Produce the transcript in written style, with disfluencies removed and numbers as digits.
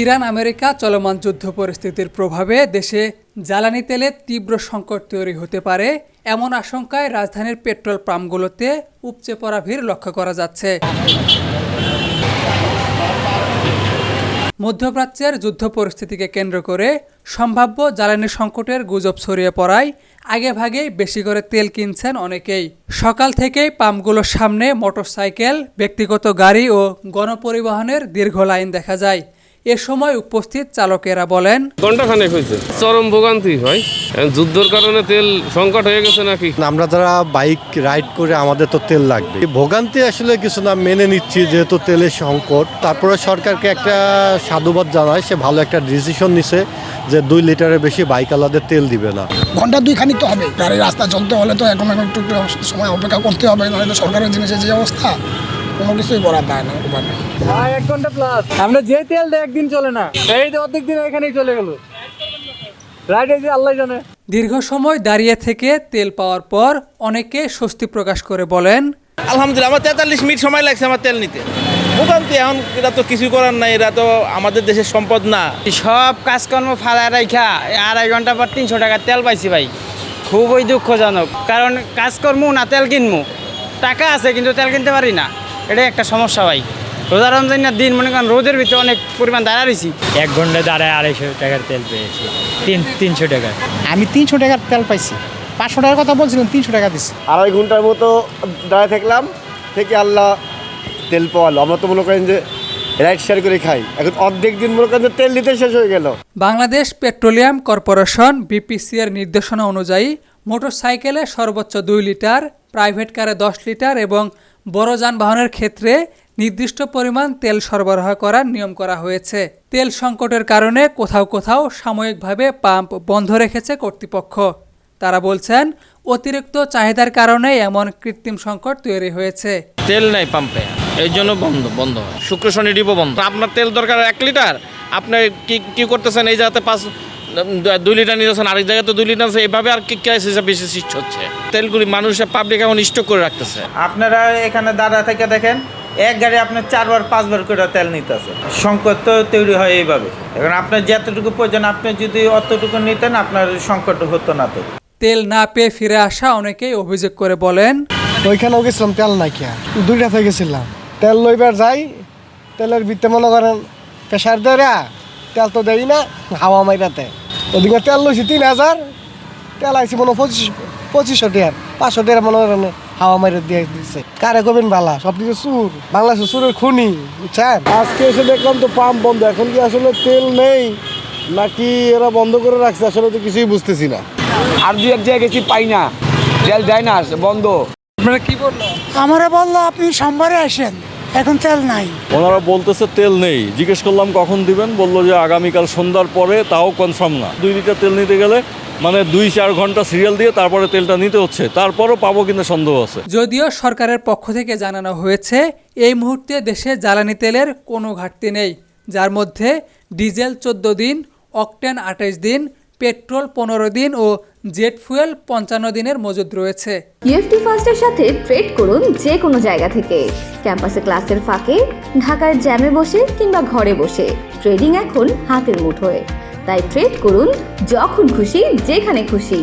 Iran America চলমান যুদ্ধ পরিস্থিতির প্রভাবে দেশে জ্বালানি তেলের তীব্র সংকট তৈরি হতে পারে এমন আশঙ্কায় রাজধানীর পেট্রোল পাম্পগুলোতে উপচে পড়া ভিড় লক্ষ্য করা যাচ্ছে। মধ্যপ্রাচ্যের যুদ্ধ পরিস্থিতিকে কেন্দ্র করে সম্ভাব্য জ্বালানি সংকটের গুজব ছড়িয়ে পড়ায় আগেভাগেই বেশি করে তেল কিনছেন অনেকেই। সকাল থেকেই পাম্পগুলোর সামনে মোটরসাইকেল, ব্যক্তিগত গাড়ি ও গণপরিবহনের দীর্ঘ লাইন দেখা যায়। এ সময় উপস্থিত চালকেরা বলেন, ঘন্টাখানেক হয়েছে, চরম ভোগান্তি হয়। যুদ্ধের কারণে তেল সংকট হয়ে গেছে নাকি। আমরা যারা বাইক রাইড করে আমাদের তো তেল লাগবে। ভোগান্তি আসলে কিছু না, মেনে নিচ্ছি যেহেতু তেলের সংকট। তারপরে সরকারকে একটা সাধুবাদ জানায়, সে ভালো একটা ডিসিশন নিছে যে 2 লিটারের বেশি বাইক আলাদের তেল দিবে না। ঘন্টা 2 খানিক তো হবে, গাড়ি রাস্তা চলতে হলে তো এখন একটু সময় অপেক্ষা করতে হবে, নাহলে সরকারের জিনিসের যে অবস্থা কোনো কিছুই করার দেয় না, উপায় নেই। 1 ঘন্টা প্লাস আমরা যে তেল দেয় একদিন চলে না, এই তো অর্ধেক দিন এখানেই চলে গেল। আল্লাহ জানে। দীর্ঘ সময় দাঁড়িয়ে থেকে তেল পাওয়ার পর অনেকে স্বস্তি প্রকাশ করে বলেন, আলহামদুলিল্লাহ, আমার 43 মিনিট সময় লাগছে আমার তেল নিতে। ভোগান্তি এখন, এরা তো কিছু করার নাই, এরা তো আমাদের দেশের সম্পদ না। সব কাজকর্ম ফালা রাইখা 2.5 ঘন্টা পর 300 টাকা তেল পাইছি ভাই। খুবই দুঃখজনক, কারণ কাজকর্ম না তেল কিনবো, টাকা আছে কিন্তু তেল কিনতে পারি না, এটাই একটা সমস্যা ভাই। রোজা রমজানের দিন মনে করেন রোদের ভিতরে অনেক পরিমাণ দাঁড়া রয়েছি। 1 ঘন্টা দাঁড়ায় 250 টাকার তেল পেয়েছি, 300 টাকা। আমি 300 টাকার তেল পাইছি, 500 টাকার কথা বলছিলাম, 300 টাকা দিচ্ছি। 2.5 ঘন্টার মতো দাঁড়ায় থাকলাম, থেকে আল্লাহ তেল পাওয়ালো। আমরা তো মনে করেন যে রাইড শেয়ার করে খাই, এখন অর্ধেক দিন মনে করেন যে তেল নিতে শেষ হয়ে গেল। বাংলাদেশ পেট্রোলিয়াম কর্পোরেশন বিপিসি এর নির্দেশনা অনুযায়ী মোটরসাইকেলে সর্বোচ্চ 2 লিটার, প্রাইভেট কারে 10 লিটার এবং বড় যানবাহনের ক্ষেত্রে নির্দিষ্ট পরিমাণ তেল সরবরাহ করার নিয়ম করা হয়েছে। তেল সংকটের কারণে কোথাও কোথাও সাময়িকভাবে পাম্প বন্ধ রেখেছে কর্তৃপক্ষ। তারা বলছেন, অতিরিক্ত চাহিদার কারণে এমন কৃত্রিম সংকট তৈরি হয়েছে। তেল নাই পাম্পে, এই জন্য বন্ধ হয়। শুক্র শনি ডিপো বন্ধ। আপনার তেল দরকার 1 লিটার, আপনি কি করতেছেন, এই জায়গাতে 2 লিটার নিতেছেন, আরেক জায়গায় তো 2 লিটার আছে, এইভাবে আর কি ক্রাইসিস বেশি সৃষ্টি হচ্ছে। তেলগুলি মানুষের পাবলিক এখন স্টক করে রাখতেছে। আপনারা এখানে দাঁড়া থেকে দেখেন, এক গাড়ি আপনার 4-5 বার করে তেল নিতেছে। সংকট তো তৈরি হয় এইভাবে। এখন আপনার যতটুকু প্রয়োজন, আপনি যদি অতটুকু নিতেন, আপনার সংকট হতো না। তো তেল না পেয়ে ফিরে আসা অনেকেই অভিযোগ করে বলেন, ওইখানেও গেছিলাম, তেল নাই কিয়া, 2টাতে গেছিলাম, তেল লইবার যাই, তেলের ভিতরে মনে করেন প্রেশার দেয়, তেল তো দেয় না, হাওয়া মাইরাতে। ওদিকে তেল লইছি 3000, তেল আইসি মনে 2500 টাকার, 500 টাকা মনে করেন হাওয়া মাইরে দিয়ে দিচ্ছে। কারে কবেন বালা, সব কিছু চুর, বাংলাদেশের চুরের খুনি, বুঝছেন। আজকে এসে দেখলাম তো পাম্প বন্ধ। এখন কি আসলে তেল নেই নাকি এরা বন্ধ করে রাখছে, আসলে তো কিছুই বুঝতেছি না। আর 2 এক জায়গায় গেছি, পাই না, তেল দেয় না, বন্ধ। আপনারা কি বললো? আমারে বললো আপনি সোমবারে আসেন, এখন তেল নাই। ওনারা বলতেছে তেল নেই। জিজ্ঞেস করলাম কখন দিবেন, বললো যে আগামীকাল সন্ধ্যার পরে, তাও কনফার্ম না। 2 লিটার তেল নিতে গেলে মানে 2-4 ঘন্টা সিরিয়াল দিয়ে তারপরে তেলটা নিতে হচ্ছে, তারপরও পাবো কিনা সন্দেহ আছে। যদিও সরকারের পক্ষ থেকে জানানো হয়েছে, এই মুহূর্তে দেশে জ্বালানি তেলের কোনো ঘাটতি নেই, যার মধ্যে ডিজেল 14 দিন, অকটেন 28 দিন, পেট্রোল 15 দিন ও জেট ফুয়েল 55 দিনের মজুদ রয়েছে। ইউএফটি ফার্স্টের সাথে ট্রেড করুন যে কোনো জায়গা থেকে। ক্যাম্পাসে ক্লাসের ফাঁকে, ঢাকার জ্যামে বসে কিংবা ঘরে বসে, ট্রেডিং এখন হাতের মুঠোয়। তাই ট্রেড করুন যখন খুশি, যেখানে খুশি।